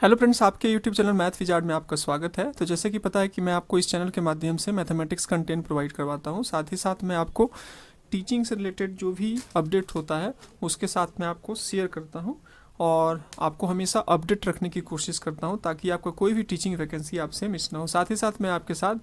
Hello friends, आपके YouTube channel math wizard में आपका स्वागत है। तो जैसे कि पता है कि मैं आपको इस चैनल के माध्यम से मैथमेटिक्स कंटेंट प्रोवाइड करवाता हूं, साथ ही साथ मैं आपको टीचिंग से रिलेटेड जो भी अपडेट होता है उसके साथ मैं आपको शेयर करता हूं और आपको हमेशा अपडेट रखने की कोशिश करता हूं ताकि आपका कोई भी टीचिंग वैकेंसी आपसे मिस ना हो। साथ ही साथ मैं आपके साथ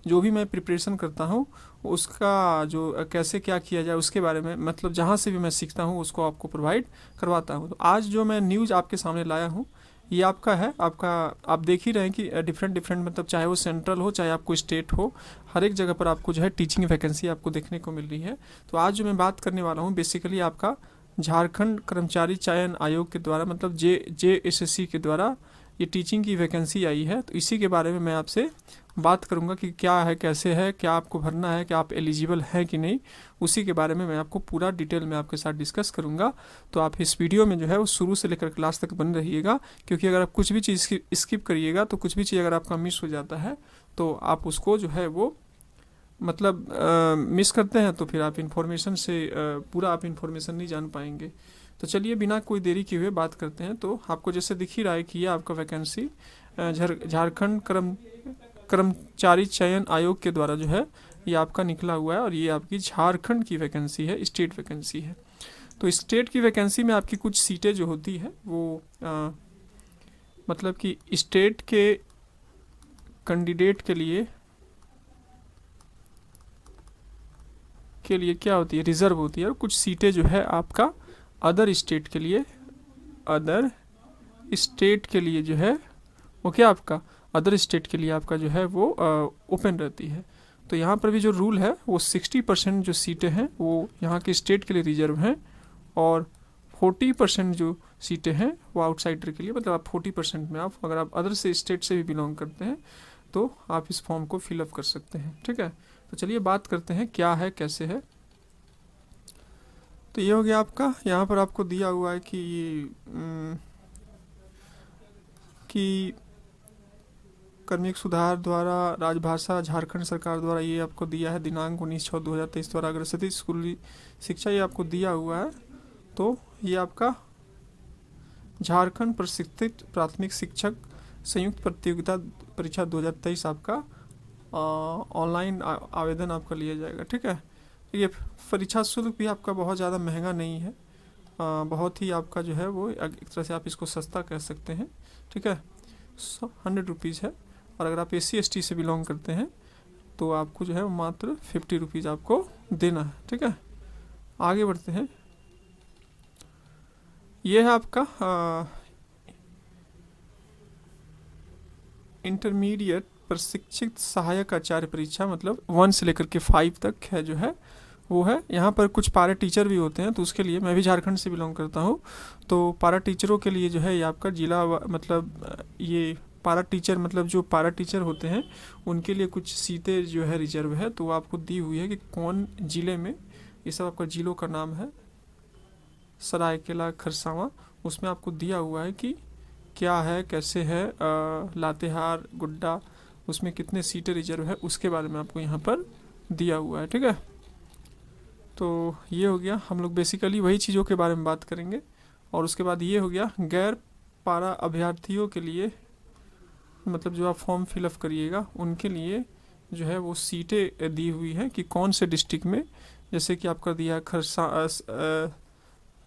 जो भी मैं प्रिपरेशन करता हूं उसका जो कैसे क्या किया जाए उसके बारे में, मतलब जहां से भी मैं सीखता हूं उसको आपको प्रोवाइड करवाता हूं। तो आज जो मैं न्यूज़ आपके सामने लाया हूँ ये आपका है, आपका आप देख ही रहे हैं कि डिफरेंट डिफरेंट, मतलब चाहे वो सेंट्रल हो चाहे आपको स्टेट हो, हर एक जगह पर आपको जो है टीचिंग वैकेंसी आपको देखने को मिल रही है। तो आज जो मैं बात करने वाला हूँ बेसिकली आपका झारखंड कर्मचारी चयन आयोग के द्वारा, मतलब JSSC के द्वारा ये टीचिंग की वैकेंसी आई है। तो इसी के बारे में मैं आपसे बात करूंगा कि क्या है, कैसे है, क्या आपको भरना है, क्या आप एलिजिबल हैं कि नहीं, उसी के बारे में मैं आपको पूरा डिटेल में आपके साथ डिस्कस करूंगा। तो आप इस वीडियो में जो है वो शुरू से लेकर क्लास तक बने रहिएगा, क्योंकि अगर आप कुछ भी चीज़ स्किप करिएगा तो कुछ भी चीज़ अगर आपका मिस हो जाता है तो आप उसको जो है वो मतलब मिस करते हैं तो फिर आप इन्फॉर्मेशन से पूरा आप इन्फॉर्मेशन नहीं जान पाएंगे। तो चलिए बिना कोई देरी किए हुए बात करते हैं। तो आपको जैसे दिख ही रहा है कि ये आपका वैकेंसी झारखंड कर्मचारी चयन आयोग के द्वारा जो है ये आपका निकला हुआ है और ये आपकी झारखंड की वैकेंसी है, स्टेट वैकेंसी है। तो स्टेट की वैकेंसी में आपकी कुछ सीटें जो होती है वो मतलब कि स्टेट के कैंडिडेट के लिए क्या होती है, रिजर्व होती है, और कुछ सीटें जो है आपका अदर स्टेट के लिए जो है वो क्या आपका अदर स्टेट के लिए आपका जो है वो ओपन रहती है। तो यहाँ पर भी जो रूल है वो 60% जो सीटें हैं वो यहाँ के स्टेट के लिए रिजर्व हैं और 40% जो सीटें हैं वो आउटसाइडर के लिए, मतलब आप 40% में आप अगर आप अदर से स्टेट से भी बिलोंग करते हैं तो आप इस फॉर्म को फिलअप कर सकते हैं। ठीक है, तो चलिए बात करते हैं क्या है कैसे है। तो ये हो गया आपका, यहाँ पर आपको दिया हुआ है कि कार्मिक सुधार द्वारा राजभाषा झारखंड सरकार द्वारा ये आपको दिया है दिनांक 19/6/2023 द्वारा अग्रसित स्कूली शिक्षा, ये आपको दिया हुआ है। तो ये आपका झारखंड प्रशिक्षित प्राथमिक शिक्षक संयुक्त प्रतियोगिता परीक्षा 2023 आपका ऑनलाइन आवेदन आपका लिया जाएगा। ठीक है, ये परीक्षा शुल्क भी आपका बहुत ज़्यादा महंगा नहीं है, बहुत ही आपका जो है वो एक तरह से आप इसको सस्ता कह सकते हैं। ठीक है, 100 रुपीज़ है, और अगर आप SC/ST से बिलोंग करते हैं तो आपको जो है वो मात्र 50 रुपीज़ आपको देना है। ठीक है, आगे बढ़ते हैं। ये है आपका इंटरमीडिएट प्रशिक्षित सहायक आचार्य परीक्षा, मतलब 1 से लेकर के 5 तक है जो है वो है। यहाँ पर कुछ पारा टीचर भी होते हैं, तो उसके लिए मैं भी झारखंड से बिलोंग करता हूँ, तो पारा टीचरों के लिए जो है ये आपका जिला मतलब ये पारा टीचर, मतलब जो पारा टीचर होते हैं उनके लिए कुछ सीटें जो है रिजर्व है। तो आपको दी हुई है कि कौन ज़िले में, ये सब आपका ज़िलों का नाम है, सरायकेला, खरसावां, उसमें आपको दिया हुआ है कि क्या है कैसे है, लातेहार, गोड्डा, उसमें कितने सीटें रिजर्व है उसके बारे में आपको यहाँ पर दिया हुआ है। ठीक है, तो ये हो गया, हम लोग बेसिकली वही चीज़ों के बारे में बात करेंगे। और उसके बाद ये हो गया गैर पारा अभ्यर्थियों के लिए, मतलब जो आप फॉर्म फिलअप करिएगा उनके लिए जो है वो सीटें दी हुई है कि कौन से डिस्ट्रिक्ट में, जैसे कि आपका दिया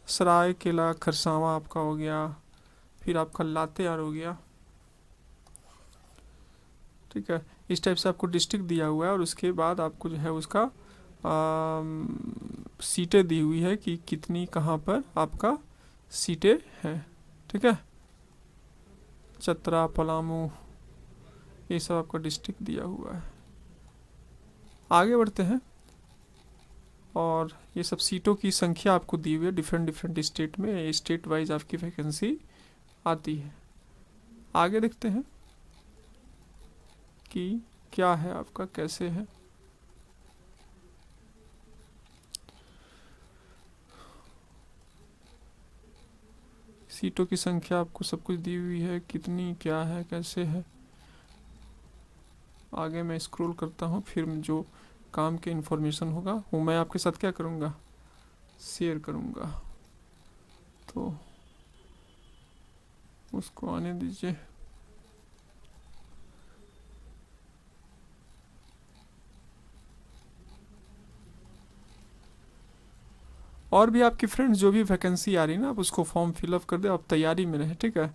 सरायकेला खरसावां आपका हो गया, फिर आपका लातेहार हो गया। ठीक है, इस टाइप से आपको डिस्ट्रिक्ट दिया हुआ है और उसके बाद आपको जो है उसका सीटें दी हुई है कि कितनी कहाँ पर आपका सीटें हैं। ठीक है, चतरा, पलामू, ये सब आपका डिस्ट्रिक्ट दिया हुआ है। आगे बढ़ते हैं, और ये सब सीटों की संख्या आपको दी हुई है डिफरेंट डिफरेंट स्टेट में, स्टेट वाइज आपकी वैकेंसी आती है। आगे देखते हैं कि क्या है आपका कैसे है। सीटों की संख्या आपको सब कुछ दी हुई है, कितनी क्या है कैसे है। आगे मैं स्क्रॉल करता हूँ, फिर जो काम के इन्फॉर्मेशन होगा वो मैं आपके साथ क्या करूँगा, शेयर करूँगा। तो उसको आने दीजिए। और भी आपकी फ्रेंड्स जो भी वैकेंसी आ रही है ना, आप उसको फॉर्म फिलअप कर दे, आप तैयारी में रहें, ठीक है।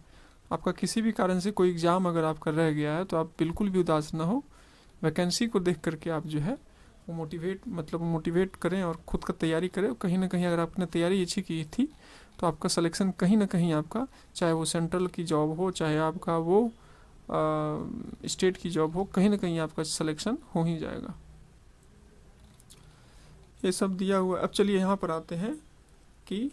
आपका किसी भी कारण से कोई एग्ज़ाम अगर आपका रह गया है तो आप बिल्कुल भी उदास ना हो। वैकेंसी को देख करके आप जो है वो मोटिवेट करें और ख़ुद का तैयारी करें। कहीं ना कहीं अगर आपने तैयारी अच्छी की थी तो आपका सिलेक्शन कहीं ना कहीं आपका, चाहे वो सेंट्रल की जॉब हो, चाहे आपका वो स्टेट की जॉब हो, कहीं ना कहीं आपका सिलेक्शन हो ही जाएगा। ये सब दिया हुआ। अब चलिए यहाँ पर आते हैं कि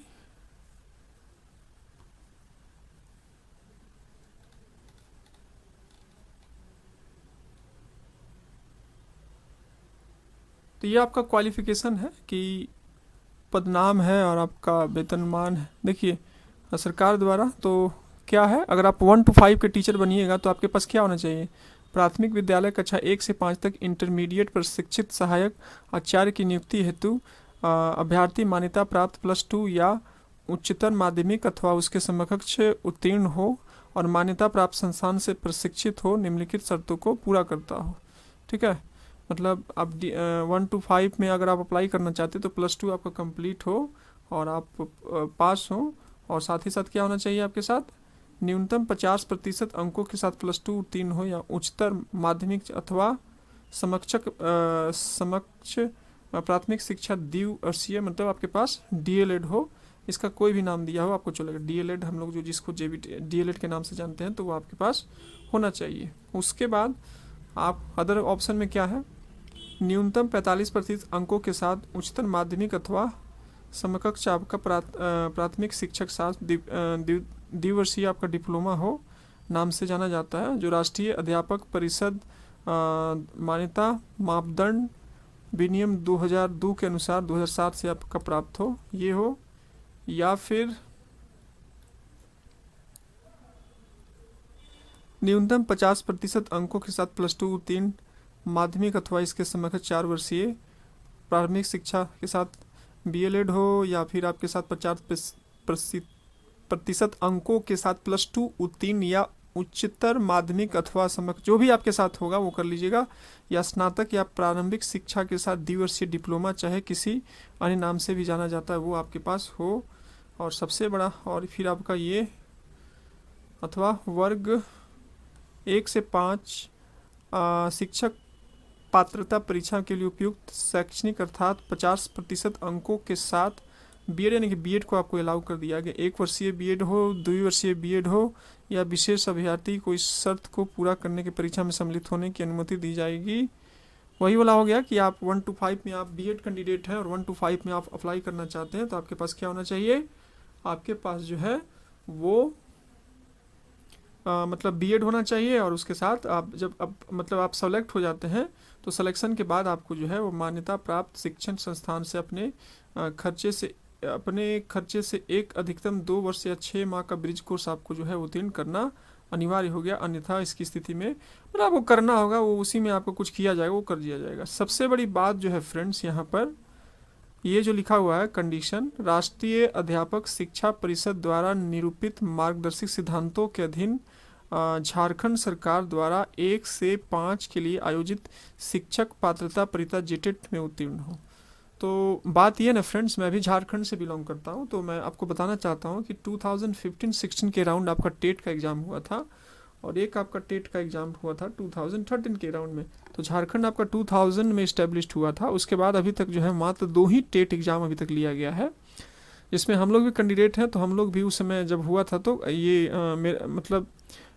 तो ये आपका क्वालिफिकेशन है कि पदनाम है और आपका वेतनमान है। देखिए सरकार द्वारा तो क्या है, अगर आप 1 to 5 के टीचर बनिएगा तो आपके पास क्या होना चाहिए, प्राथमिक विद्यालय कक्षा 1 से 5 तक इंटरमीडिएट प्रशिक्षित सहायक आचार्य की नियुक्ति हेतु अभ्यर्थी मान्यता प्राप्त +2 या उच्चतर माध्यमिक अथवा उसके समकक्ष उत्तीर्ण हो और मान्यता प्राप्त संस्थान से प्रशिक्षित हो, निम्नलिखित शर्तों को पूरा करता हो। ठीक है, मतलब आप 1 to 5 में अगर आप अप्लाई करना चाहते तो +2 आपका कंप्लीट हो और आप पास हो, और साथ ही साथ क्या होना चाहिए आपके साथ, न्यूनतम 50% अंकों के साथ +2 उत्तीर्ण हो या उच्चतर माध्यमिक अथवा समक्ष प्राथमिक शिक्षा द्विवर्षीय, मतलब आपके पास DLED हो, इसका कोई भी नाम दिया हो आपको चलेगा। DLED हम लोग जो जिसको DLED के नाम से जानते हैं तो वो आपके पास होना चाहिए। उसके बाद आप अदर ऑप्शन में क्या है, न्यूनतम 45% अंकों के साथ उच्चतर माध्यमिक अथवा समकक्ष आपका प्राथमिक शिक्षक शास्त्र द्विवर्षीय आपका डिप्लोमा हो, नाम से जाना जाता है, जो राष्ट्रीय अध्यापक परिषद मान्यता मापदंड विनियम 2002 के अनुसार 2007 से आपका प्राप्त हो, ये हो, या फिर न्यूनतम 50% अंकों के साथ +2 उत्तीर्ण माध्यमिक अथवा इसके समकक्ष 4 वर्षीय प्राथमिक शिक्षा के साथ DLED हो, या फिर आपके साथ 50% अंकों के साथ +2 उत्तीर्ण या उच्चतर माध्यमिक अथवा समकक्ष जो भी आपके साथ होगा वो कर लीजिएगा, या स्नातक या प्रारंभिक शिक्षा के साथ द्विवर्षीय डिप्लोमा, चाहे किसी अन्य नाम से भी जाना जाता है, वो आपके पास हो। और सबसे बड़ा, और फिर आपका ये अथवा वर्ग 1 से 5 शिक्षक पात्रता परीक्षा के लिए उपयुक्त शैक्षणिक अर्थात 50% अंकों के साथ BEd, यानी कि BEd को आपको अलाउ कर दिया गया। 1 वर्षीय BEd हो, 2 वर्षीय BEd हो, या विशेष अभ्यर्थी को इस शर्त को पूरा करने की परीक्षा में सम्मिलित होने की अनुमति दी जाएगी। वही वाला हो गया कि आप 1 to 5 में आप BEd कैंडिडेट हैं और 1 to 5 में आप अप्लाई करना चाहते हैं तो आपके पास क्या होना चाहिए, आपके पास जो है वो मतलब BEd होना चाहिए, और उसके साथ आप जब मतलब आप सेलेक्ट हो जाते हैं तो सिलेक्शन के बाद आपको जो है वो मान्यता प्राप्त शिक्षण संस्थान से अपने खर्चे से एक अधिकतम 2 वर्ष या 6 माह का ब्रिज कोर्स आपको जो है उत्तीर्ण करना अनिवार्य हो गया। अन्यथा इसकी स्थिति में मतलब आपको करना होगा, वो उसी में आपको कुछ किया जाएगा, वो कर दिया जाएगा। सबसे बड़ी बात जो है फ्रेंड्स, यहाँ पर ये जो लिखा हुआ है कंडीशन, राष्ट्रीय अध्यापक शिक्षा परिषद द्वारा निरूपित मार्गदर्शित सिद्धांतों के अधीन झारखंड सरकार द्वारा 1 से 5 के लिए आयोजित शिक्षक पात्रता परीक्षा JETET में उत्तीर्ण हो। तो बात ये ना फ्रेंड्स, मैं भी झारखंड से बिलोंग करता हूँ, तो मैं आपको बताना चाहता हूँ कि 2015-16 के राउंड आपका टेट का एग्ज़ाम हुआ था, और एक आपका टेट का एग्ज़ाम हुआ था 2013 के राउंड में। तो झारखंड आपका 2000 में इस्टेब्लिश्ड हुआ था। उसके बाद अभी तक जो है मात्र 2 ही टेट एग्ज़ाम अभी तक लिया गया है, जिसमें हम लोग भी कैंडिडेट हैं। तो हम लोग भी उस समय जब हुआ था तो ये मतलब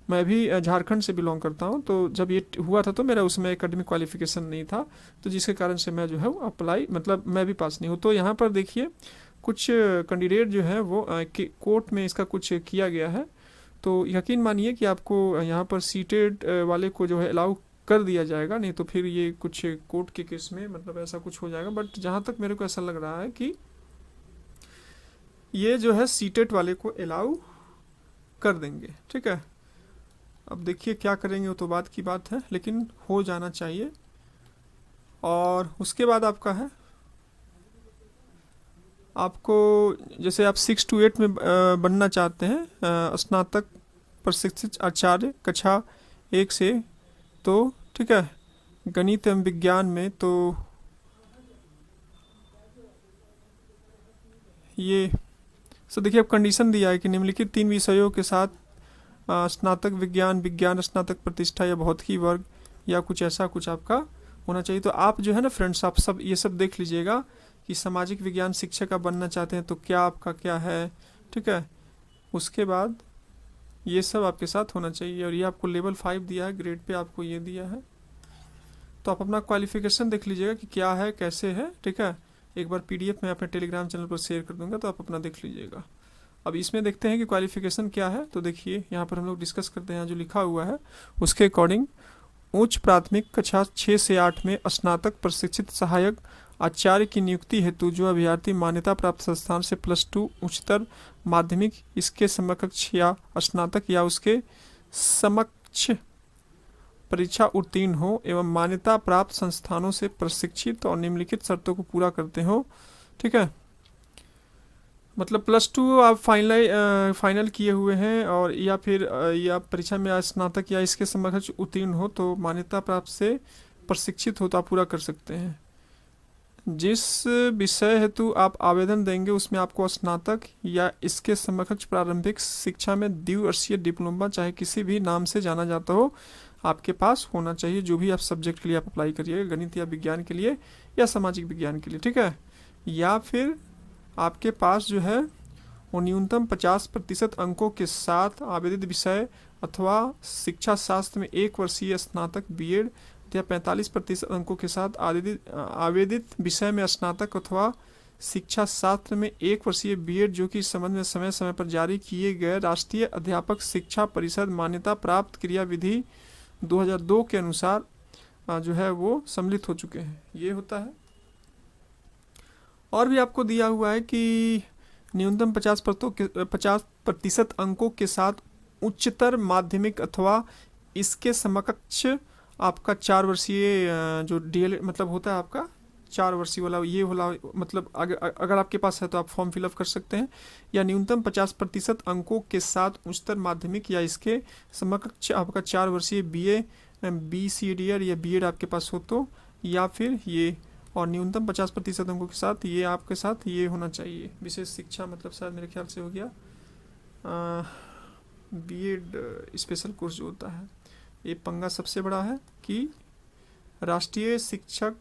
मैं भी झारखंड से बिलोंग करता हूं, तो जब ये हुआ था तो मेरा उसमें एकेडमिक क्वालिफिकेशन नहीं था, तो जिसके कारण से मैं जो है वो अप्लाई मतलब मैं भी पास नहीं हूँ। तो यहाँ पर देखिए कुछ कैंडिडेट जो है वो कोर्ट में इसका कुछ किया गया है, तो यकीन मानिए कि आपको यहाँ पर सीटेड वाले को जो है अलाउ कर दिया जाएगा, नहीं तो फिर ये कुछ कोर्ट के केस में मतलब ऐसा कुछ हो जाएगा। बट जहाँ तक मेरे को ऐसा लग रहा है कि ये जो है सीटेड वाले को अलाउ कर देंगे। ठीक है, अब देखिए क्या करेंगे वो तो बात की बात है, लेकिन हो जाना चाहिए। और उसके बाद आपका है, आपको जैसे आप 6 to 8 में बनना चाहते हैं स्नातक प्रशिक्षित आचार्य कक्षा 1 से। तो ठीक है, गणित एवं विज्ञान में तो ये सो देखिए अब कंडीशन दिया है कि निम्नलिखित 3 विषयों के साथ स्नातक विज्ञान स्नातक प्रतिष्ठा या भौतिकी वर्ग या कुछ ऐसा कुछ आपका होना चाहिए। तो आप जो है ना फ्रेंड्स, आप सब ये सब देख लीजिएगा कि सामाजिक विज्ञान शिक्षक आप बनना चाहते हैं तो क्या आपका क्या है, ठीक है। उसके बाद ये सब आपके साथ होना चाहिए। और ये आपको लेवल 5 दिया है, ग्रेड पे आपको ये दिया है। तो आप अपना क्वालिफिकेशन देख लीजिएगा कि क्या है कैसे है, ठीक है। एक बार PDF में अपने टेलीग्राम चैनल पर शेयर कर दूंगा, तो आप अपना देख लीजिएगा। अब इसमें देखते हैं कि क्वालिफिकेशन क्या है। तो देखिए यहाँ पर हम लोग डिस्कस करते हैं, जो लिखा हुआ है उसके अकॉर्डिंग उच्च प्राथमिक कक्षा 6 से 8 में स्नातक प्रशिक्षित सहायक आचार्य की नियुक्ति हेतु जो अभ्यर्थी मान्यता प्राप्त संस्थान से +2 उच्चतर माध्यमिक इसके समकक्ष या स्नातक या उसके समकक्ष परीक्षा उत्तीर्ण हो एवं मान्यता प्राप्त संस्थानों से प्रशिक्षित और निम्नलिखित शर्तों को पूरा करते हो, ठीक है। मतलब +2 आप फाइनल किए हुए हैं और या फिर या परीक्षा में स्नातक या इसके समकक्ष उत्तीर्ण हो तो मान्यता प्राप्त से प्रशिक्षित हो तो आप पूरा कर सकते हैं। जिस विषय हेतु आप आवेदन देंगे उसमें आपको स्नातक या इसके समकक्ष प्रारंभिक शिक्षा में द्विवर्षीय डिप्लोमा चाहे किसी भी नाम से जाना जाता हो आपके पास होना चाहिए। जो भी आप सब्जेक्ट के लिए आप अप्लाई करिएगा, गणित या विज्ञान के लिए या सामाजिक विज्ञान के लिए, ठीक है। या फिर आपके पास जो है वो न्यूनतम 50% अंकों के साथ आवेदित विषय अथवा शिक्षा शास्त्र में 1 वर्षीय स्नातक BEd या 45% अंकों के साथ आवेदित विषय में स्नातक अथवा शिक्षा शास्त्र में 1 वर्षीय BEd जो कि इस संबंध में समय समय पर जारी किए गए राष्ट्रीय अध्यापक शिक्षा परिषद मान्यता प्राप्त क्रिया विधि 2002 के अनुसार जो है वो सम्मिलित हो चुके हैं, ये होता है। और भी आपको दिया हुआ है कि न्यूनतम 50% अंकों के साथ उच्चतर माध्यमिक अथवा इसके समकक्ष आपका 4 वर्षीय जो DL मतलब होता है आपका 4 वर्षीय वाला, ये वाला मतलब अगर आपके पास है तो आप फॉर्म फिलअप कर सकते हैं। या न्यूनतम 50% अंकों के साथ उच्चतर माध्यमिक या इसके समकक्ष आपका 4 वर्षीय BA BCD या BEd आपके पास हो तो, या फिर ये और न्यूनतम 50% अंकों के साथ ये आपके साथ ये होना चाहिए विशेष शिक्षा, मतलब शायद मेरे ख्याल से हो गया BEd स्पेशल कोर्स जो होता है। ये पंगा सबसे बड़ा है कि राष्ट्रीय शिक्षक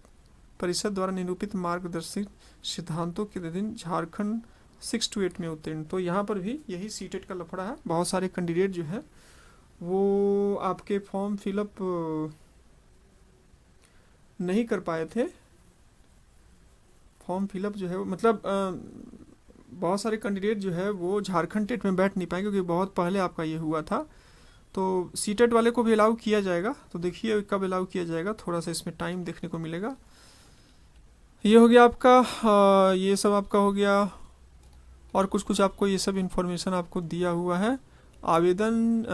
परिषद द्वारा निरूपित मार्गदर्शित सिद्धांतों के अधीन झारखंड 6 to 8 में उत्तीर्ण। तो यहाँ पर भी यही सीटेट का लफड़ा है। बहुत सारे कैंडिडेट जो है वो आपके फॉर्म फिलअप नहीं कर पाए थे। फॉर्म फिलअप जो है मतलब बहुत सारे कैंडिडेट जो है वो झारखंड टेट में बैठ नहीं पाए क्योंकि बहुत पहले आपका ये हुआ था। तो सीटेट वाले को भी अलाउ किया जाएगा, तो देखिए कब अलाउ किया जाएगा, थोड़ा सा इसमें टाइम देखने को मिलेगा। ये हो गया आपका ये सब आपका हो गया। और कुछ कुछ आपको ये सब इन्फॉर्मेशन आपको दिया हुआ है। आवेदन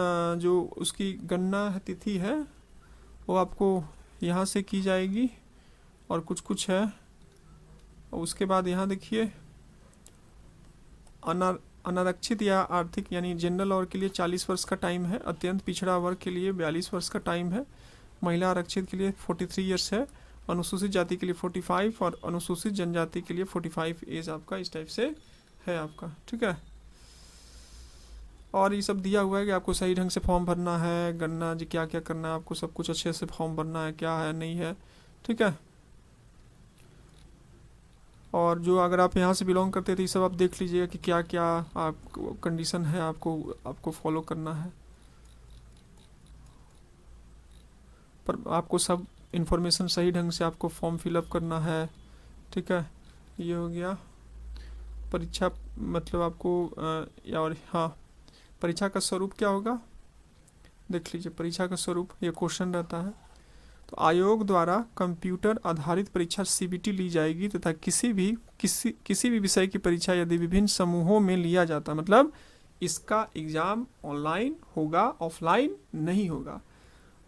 जो उसकी गणना तिथि है वो आपको यहाँ से की जाएगी और कुछ कुछ है। और उसके बाद यहाँ देखिए अनारक्षित या आर्थिक यानी जनरल और के लिए 40 वर्ष का टाइम है, अत्यंत पिछड़ा वर्ग के लिए 42 वर्ष का टाइम है, महिला आरक्षित के लिए 43 ईयर्स है, अनुसूचित जाति के लिए 45 और अनुसूचित जनजाति के लिए 45 एज आपका इस टाइप से है आपका, ठीक है। और ये सब दिया हुआ है कि आपको सही ढंग से फॉर्म भरना है, गणना जी क्या क्या करना है, आपको सब कुछ अच्छे से फॉर्म भरना है, क्या है नहीं है, ठीक है। और जो अगर आप यहाँ से बिलोंग करते हैं तो ये सब आप देख लीजिएगा कि क्या क्या आपको कंडीशन है, आपको फॉलो करना है। पर आपको सब इन्फॉर्मेशन सही ढंग से आपको फॉर्म फिलअप करना है, ठीक है। ये हो गया परीक्षा मतलब आपको और हाँ परीक्षा का स्वरूप क्या होगा देख लीजिए। परीक्षा का स्वरूप ये क्वेश्चन रहता है। तो आयोग द्वारा कंप्यूटर आधारित परीक्षा CBT ली जाएगी तथा किसी भी विषय की परीक्षा यदि विभिन्न समूहों में लिया जाता है, मतलब इसका एग्जाम ऑनलाइन होगा, ऑफलाइन नहीं होगा।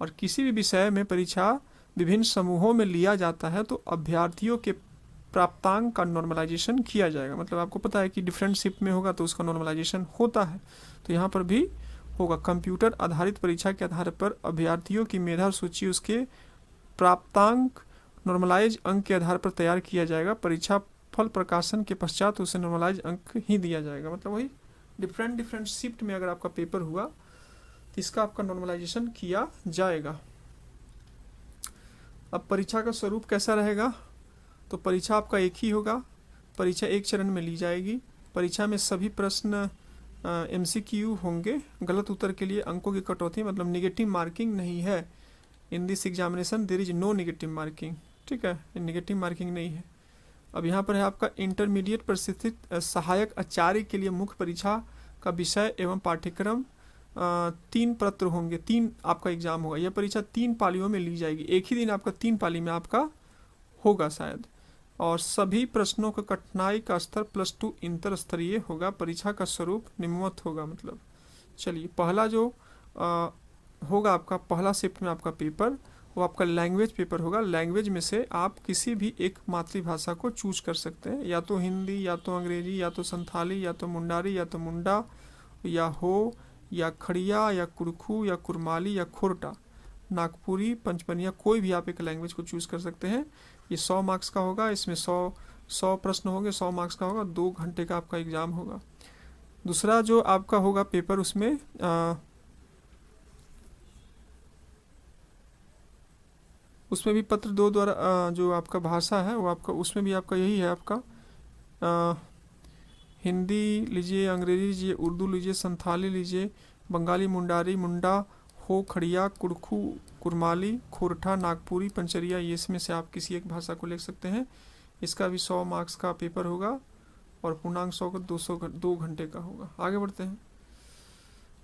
और किसी भी विषय में परीक्षा विभिन्न समूहों में लिया जाता है तो अभ्यर्थियों के प्राप्तांक का नॉर्मलाइजेशन किया जाएगा। मतलब आपको पता है कि डिफरेंट शिफ्ट में होगा तो उसका नॉर्मलाइजेशन होता है, तो यहाँ पर भी होगा। कंप्यूटर आधारित परीक्षा के आधार पर अभ्यर्थियों की मेधा सूची उसके प्राप्तांक नॉर्मलाइज अंक के आधार पर तैयार किया जाएगा। परीक्षा फल प्रकाशन के पश्चात उसे नॉर्मलाइज अंक ही दिया जाएगा। मतलब वही डिफरेंट शिफ्ट में अगर आपका पेपर हुआ तो इसका आपका नॉर्मलाइजेशन किया जाएगा। अब परीक्षा का स्वरूप कैसा रहेगा, तो परीक्षा आपका एक ही होगा। परीक्षा एक चरण में ली जाएगी। परीक्षा में सभी प्रश्न MCQ होंगे। गलत उत्तर के लिए अंकों की कटौती, मतलब निगेटिव मार्किंग नहीं है। In this examination there is no negative marking, ठीक है, निगेटिव मार्किंग नहीं है। अब यहाँ पर है आपका इंटरमीडिएट प्रशिक्षित सहायक आचार्य के लिए मुख्य परीक्षा का विषय एवं पाठ्यक्रम 3 पत्र होंगे। 3 आपका एग्जाम होगा। यह परीक्षा 3 पालियों में ली जाएगी। एक ही दिन आपका 3 पाली में आपका होगा शायद। और सभी प्रश्नों का कठिनाई का स्तर +2 इंटर स्तरीय होगा। परीक्षा का स्वरूप निम्नवत होगा। मतलब चलिए, पहला जो होगा आपका पहला शिफ्ट में आपका पेपर, वो आपका लैंग्वेज पेपर होगा। लैंग्वेज में से आप किसी भी एक मातृभाषा को चूज कर सकते हैं, या तो हिंदी, या तो अंग्रेजी, या तो संथाली, या तो मुंडारी, या तो मुंडा, या हो, या खड़िया, या कुरखू, या कुरमाली, या खोरटा, नागपुरी, पंचपनिया, कोई भी आप एक लैंग्वेज को चूज कर सकते हैं। ये 100 मार्क्स का होगा। इसमें 100 प्रश्न होंगे, 100 मार्क्स का होगा। 2 घंटे का आपका एग्जाम होगा। दूसरा जो आपका होगा पेपर, उसमें भी पत्र 2 द्वारा जो आपका भाषा है वो आपका, उसमें भी आपका यही है आपका हिंदी लीजिए, अंग्रेजी लीजिए, उर्दू लीजिए, संथाली लीजिए, बंगाली, मुंडारी, मुंडा, हो, खड़िया, कुरखू, कुरमाली, खोरठा, नागपुरी, पंचरिया, ये इसमें से आप किसी एक भाषा को ले सकते हैं। इसका भी 100 मार्क्स का पेपर होगा और पूर्णांक 100 का 2 घंटे का होगा। आगे बढ़ते हैं।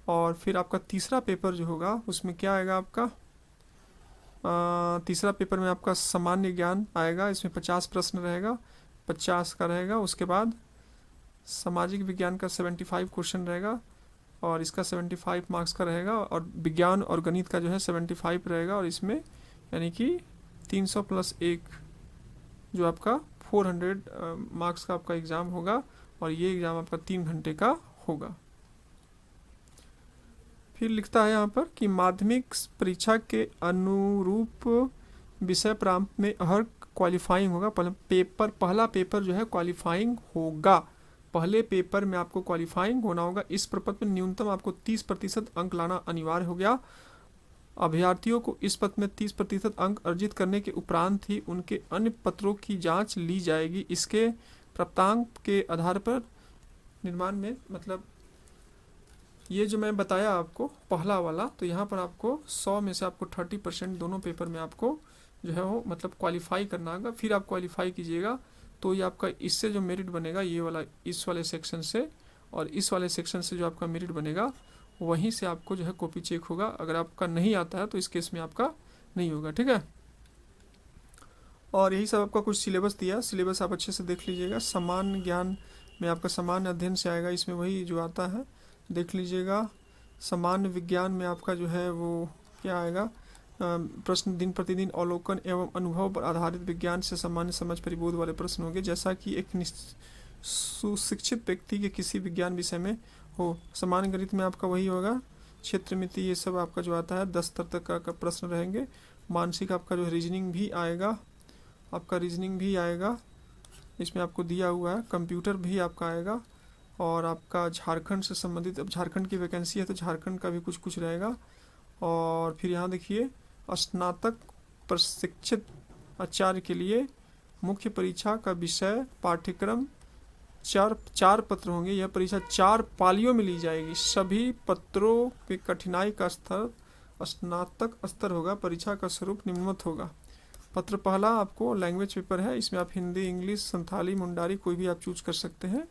और फिर आपका तीसरा पेपर जो होगा उसमें क्या आएगा आपका, तीसरा पेपर में आपका सामान्य ज्ञान आएगा। इसमें 50 प्रश्न रहेगा, 50 का रहेगा। उसके बाद सामाजिक विज्ञान का 75 क्वेश्चन रहेगा और इसका 75 मार्क्स का रहेगा। और विज्ञान और गणित का जो है 75 रहेगा। और इसमें यानी कि 300 + 1 जो आपका 400 मार्क्स का आपका एग्ज़ाम होगा। और ये एग्ज़ाम आपका 3 घंटे का होगा। फिर लिखता है यहाँ पर कि माध्यमिक परीक्षा के अनुरूप विषय प्रांत में हर क्वालिफाइंग होगा। पहला पेपर जो है क्वालिफाइंग होगा। पहले पेपर में आपको क्वालिफाइंग होना होगा। इस प्रपत्र में न्यूनतम आपको 30% अंक लाना अनिवार्य हो गया। अभ्यर्थियों को इस पत्र में 30% अंक अर्जित करने के उपरांत ही उनके अन्य पत्रों की जांच ली जाएगी। इसके प्राप्तांक के आधार पर निर्माण में, मतलब ये जो मैं बताया आपको पहला वाला, तो यहाँ पर आपको 100 में से आपको 30% दोनों पेपर में आपको जो है वो मतलब क्वालिफाई करना होगा। फिर आप क्वालिफाई कीजिएगा तो ये आपका इससे जो मेरिट बनेगा, ये वाला इस वाले सेक्शन से और इस वाले सेक्शन से जो आपका मेरिट बनेगा वहीं से आपको जो है कॉपी चेक होगा। अगर आपका नहीं आता है तो इस केस में आपका नहीं होगा, ठीक है। और यही सब आपका कुछ सिलेबस दिया। सिलेबस आप अच्छे से देख लीजिएगा। सामान्य ज्ञान में आपका सामान्य अध्ययन से आएगा, इसमें वही जो आता है देख लीजिएगा। सामान्य विज्ञान में आपका जो है वो क्या आएगा, प्रश्न दिन प्रतिदिन अवलोकन एवं अनुभव पर आधारित विज्ञान से सामान्य समझ परिबोध वाले प्रश्न होंगे, जैसा कि एक सुशिक्षित व्यक्ति के किसी विज्ञान विषय में हो। सामान्य गणित में आपका वही होगा, क्षेत्र मिति, ये सब आपका जो आता है 10 स्तर तक का प्रश्न रहेंगे। मानसिक आपका जो रीजनिंग भी आएगा, आपका रीजनिंग भी आएगा, इसमें आपको दिया हुआ है। कंप्यूटर भी आपका आएगा। और आपका झारखंड से संबंधित, अब झारखंड की वैकेंसी है तो झारखंड का भी कुछ रहेगा। और फिर यहाँ देखिए, स्नातक प्रशिक्षित आचार्य के लिए मुख्य परीक्षा का विषय पाठ्यक्रम 4 पत्र होंगे। यह परीक्षा 4 पालियों में ली जाएगी। सभी पत्रों के कठिनाई का स्तर स्नातक स्तर होगा। परीक्षा का स्वरूप निम्नवत होगा। पत्र पहला आपको लैंग्वेज पेपर है। इसमें आप हिंदी, इंग्लिश, संथाली, मुंडारी कोई भी आप चूज कर सकते हैं।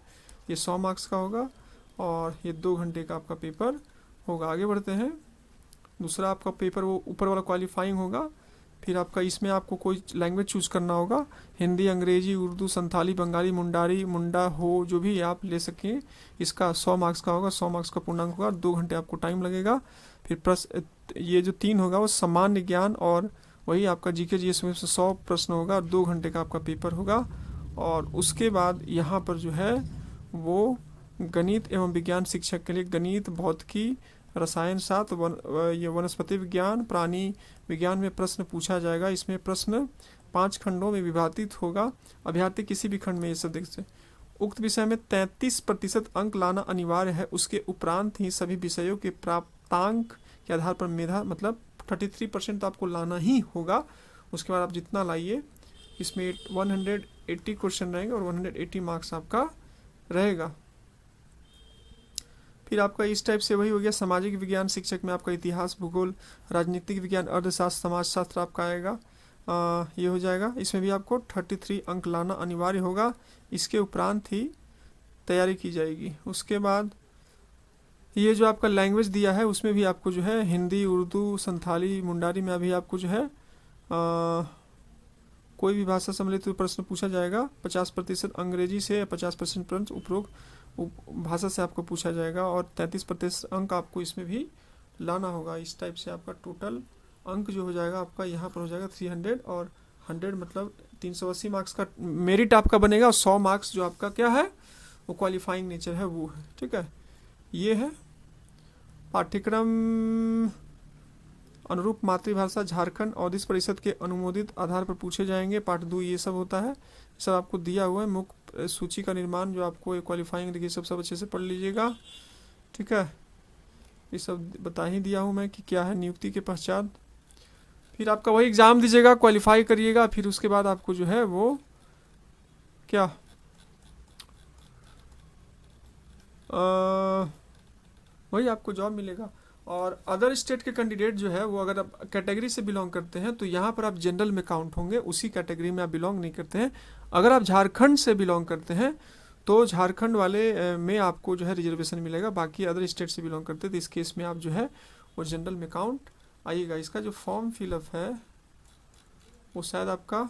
ये 100 मार्क्स का होगा और ये 2 घंटे का आपका पेपर होगा। आगे बढ़ते हैं। दूसरा आपका पेपर वो ऊपर वाला क्वालिफाइंग होगा। फिर आपका इसमें आपको कोई लैंग्वेज चूज करना होगा, हिंदी, अंग्रेजी, उर्दू, संथाली, बंगाली, मुंडारी, मुंडा, हो, जो भी आप ले सकें। इसका 100 मार्क्स का होगा। 100 मार्क्स का पूर्णांक होगा। 2 घंटे आपको टाइम लगेगा। फिर ये जो 3 होगा वो सामान्य ज्ञान और वही आपका जीके जीएस में से 100 प्रश्न होगा। 2 घंटे का आपका पेपर होगा। और उसके बाद यहाँ पर जो है वो गणित एवं विज्ञान शिक्षक के लिए गणित, भौतिकी, रसायन 7, ये वनस्पति विज्ञान, प्राणी विज्ञान में प्रश्न पूछा जाएगा। इसमें प्रश्न 5 खंडों में विभाजित होगा, अभ्यर्थी किसी भी खंड में ये सब देख सकते। उक्त विषय में 33% अंक लाना अनिवार्य है। उसके उपरांत ही सभी विषयों के प्राप्तांक के आधार पर मेधा मतलब 33% तो आपको लाना ही होगा। उसके बाद आप जितना लाइए, इसमें 180 क्वेश्चन रहेंगे और 180 मार्क्स आपका रहेगा। फिर आपका इस टाइप से वही हो गया। सामाजिक विज्ञान शिक्षक में आपका इतिहास, भूगोल, राजनीतिक विज्ञान, अर्थशास्त्र, समाजशास्त्र आपका आएगा। ये हो जाएगा। इसमें भी आपको 33 अंक लाना अनिवार्य होगा। इसके उपरांत ही तैयारी की जाएगी। उसके बाद ये जो आपका लैंग्वेज दिया है उसमें भी आपको जो है हिंदी, उर्दू, संथाली, मुंडारी में अभी आपको जो है कोई भी भाषा सम्मिलित प्रश्न पूछा जाएगा। 50% अंग्रेजी से, 50% प्रश्न उपरोक्त भाषा से आपको पूछा जाएगा और 33% अंक आपको इसमें भी लाना होगा। इस टाइप से आपका टोटल अंक जो हो जाएगा आपका यहाँ पर हो जाएगा 300 और 100 मतलब 380 मार्क्स का मेरिट आपका बनेगा। और 100 मार्क्स जो आपका क्या है वो क्वालिफाइंग नेचर है वो है। ठीक है, ये है पाठ्यक्रम। अनुरूप मातृभाषा झारखंड औद्योगिक परिषद के अनुमोदित आधार पर पूछे जाएंगे। पार्ट 2 ये सब होता है, सब आपको दिया हुआ है। मुख्य सूची का निर्माण जो आपको क्वालिफाइंग देखिए सब अच्छे से पढ़ लीजिएगा। ठीक है, ये सब बता ही दिया हूँ मैं कि क्या है नियुक्ति के पश्चात। फिर आपका वही एग्ज़ाम दीजिएगा, क्वालिफाई करिएगा, फिर उसके बाद आपको जो है वो क्या वही आपको जॉब मिलेगा। और अदर स्टेट के कैंडिडेट जो है वो अगर आप कैटेगरी से बिलोंग करते हैं तो यहाँ पर आप जनरल में काउंट होंगे, उसी कैटेगरी में आप बिलोंग नहीं करते हैं। अगर आप झारखंड से बिलोंग करते हैं तो झारखंड वाले में आपको जो है रिजर्वेशन मिलेगा। बाकी अदर स्टेट से बिलोंग करते हैं तो इस केस में आप जो है वो जनरल में काउंट आइएगा। इसका जो फॉर्म फिलअप है वो शायद आपका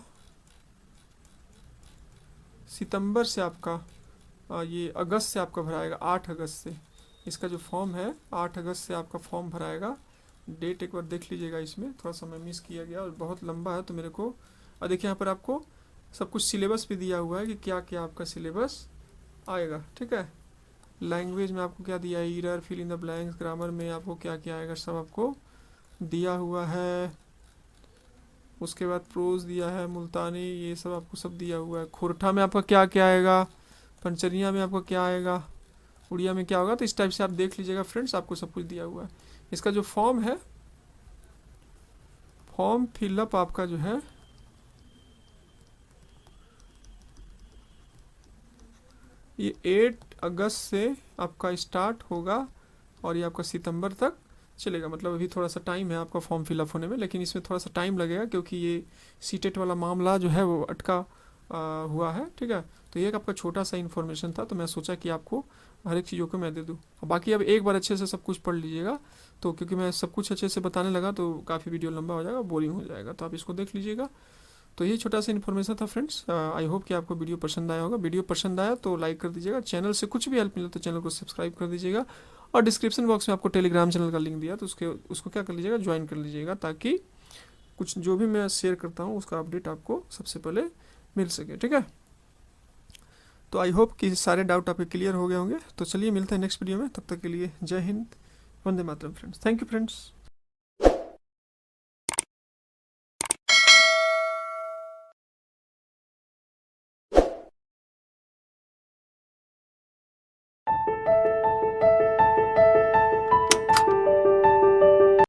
सितंबर से आपका ये अगस्त से आपका भराएगा, 8 अगस्त से। इसका जो फॉर्म है 8 अगस्त से आपका फॉर्म भराएगा। डेट एक बार देख लीजिएगा, इसमें थोड़ा सा मैं मिस किया गया और बहुत लंबा है तो मेरे को। और देखिए यहाँ पर आपको सब कुछ सिलेबस भी दिया हुआ है कि क्या क्या आपका सिलेबस आएगा। ठीक है, लैंग्वेज में आपको क्या दिया है, error, fill in the blanks, grammar में आपको क्या क्या आएगा सब आपको दिया हुआ है। उसके बाद प्रोज दिया है, मुल्तानी, ये सब आपको सब दिया हुआ है। खोरठा में आपका क्या क्या आएगा, पंचरिया में आपका क्या आएगा, उड़िया में क्या होगा। तो इस टाइप से आप देख लीजिएगा फ्रेंड्स, आपको सब कुछ दिया हुआ है। इसका जो फॉर्म है, फॉर्म फिलअप आपका जो है ये 8 अगस्त से आपका स्टार्ट होगा और ये आपका सितंबर तक चलेगा। मतलब अभी थोड़ा सा टाइम है आपका फॉर्म फिलअप होने में, लेकिन इसमें थोड़ा सा टाइम लगेगा क्योंकि ये सीटेट वाला मामला जो है वो अटका हुआ है। ठीक है, तो ये एक आपका छोटा सा इन्फॉर्मेशन था, तो मैं सोचा कि आपको हर एक चीज़ों को मैं दे दूँ। बाकी अब एक बार अच्छे से सब कुछ पढ़ लीजिएगा, तो क्योंकि मैं सब कुछ अच्छे से बताने लगा तो काफ़ी वीडियो लंबा हो जाएगा, बोरिंग हो जाएगा, तो आप इसको देख लीजिएगा। तो ये छोटा सा इन्फॉर्मेशन था फ्रेंड्स। आई होप कि आपको वीडियो पसंद आया होगा। वीडियो पसंद आया तो लाइक कर दीजिएगा, चैनल से कुछ भी हेल्प मिला तो चैनल को सब्सक्राइब कर दीजिएगा। और डिस्क्रिप्शन बॉक्स में आपको टेलीग्राम चैनल का लिंक दिया तो उसको क्या कर लीजिएगा, ज्वाइन कर लीजिएगा, ताकि कुछ जो भी मैं शेयर करता हूँ उसका अपडेट आपको सबसे पहले मिल सके। ठीक है, तो आई होप कि सारे डाउट आपके क्लियर हो गए होंगे। तो चलिए मिलते हैं नेक्स्ट वीडियो में, तब तक के लिए जय Hind, Vande Mataram friends. Thank you friends.